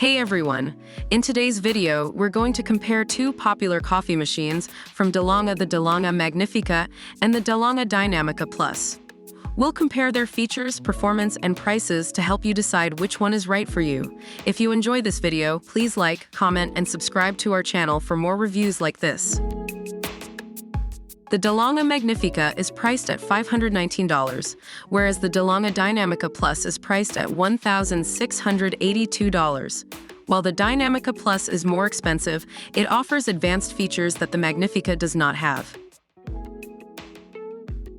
Hey everyone! In today's video, we're going to compare two popular coffee machines from DeLonghi, the DeLonghi Magnifica and the DeLonghi Dinamica Plus. We'll compare their features, performance, and prices to help you decide which one is right for you. If you enjoyed this video, please like, comment, and subscribe to our channel for more reviews like this. The DeLonghi Magnifica is priced at $519, whereas the DeLonghi Dinamica Plus is priced at $1,682. While the Dinamica Plus is more expensive, it offers advanced features that the Magnifica does not have.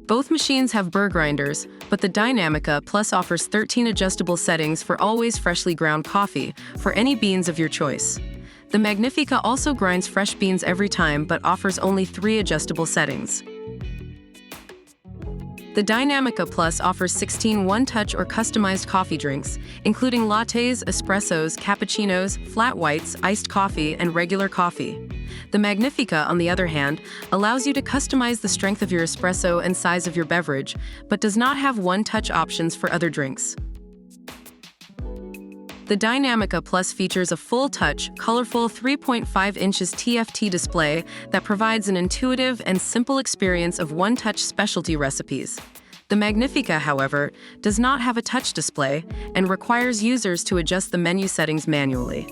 Both machines have burr grinders, but the Dinamica Plus offers 13 adjustable settings for always freshly ground coffee, for any beans of your choice. The Magnifica also grinds fresh beans every time but offers only 3 adjustable settings. The Dinamica Plus offers 16 one-touch or customized coffee drinks, including lattes, espressos, cappuccinos, flat whites, iced coffee, and regular coffee. The Magnifica, on the other hand, allows you to customize the strength of your espresso and size of your beverage, but does not have one-touch options for other drinks. The Dinamica Plus features a full-touch, colorful 3.5 inches TFT display that provides an intuitive and simple experience of one-touch specialty recipes. The Magnifica, however, does not have a touch display and requires users to adjust the menu settings manually.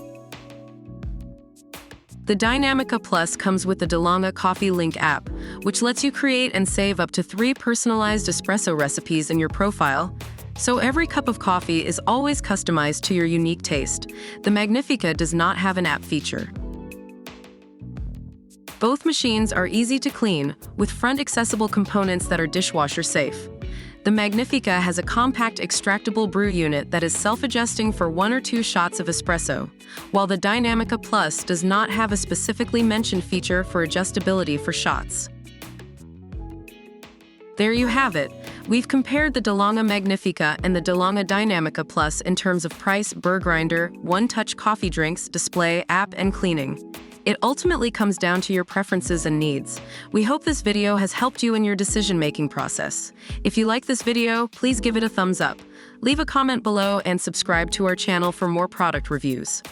The Dinamica Plus comes with the DeLonghi Coffee Link app, which lets you create and save up to 3 personalized espresso recipes in your profile, so every cup of coffee is always customized to your unique taste. The Magnifica does not have an app feature. Both machines are easy to clean, with front-accessible components that are dishwasher safe. The Magnifica has a compact extractable brew unit that is self-adjusting for 1 or 2 shots of espresso, while the Dinamica Plus does not have a specifically mentioned feature for adjustability for shots. There you have it. We've compared the DeLonghi Magnifica and the DeLonghi Dinamica Plus in terms of price, burr grinder, one-touch coffee drinks, display, app, and cleaning. It ultimately comes down to your preferences and needs. We hope this video has helped you in your decision-making process. If you like this video, please give it a thumbs up. Leave a comment below and subscribe to our channel for more product reviews.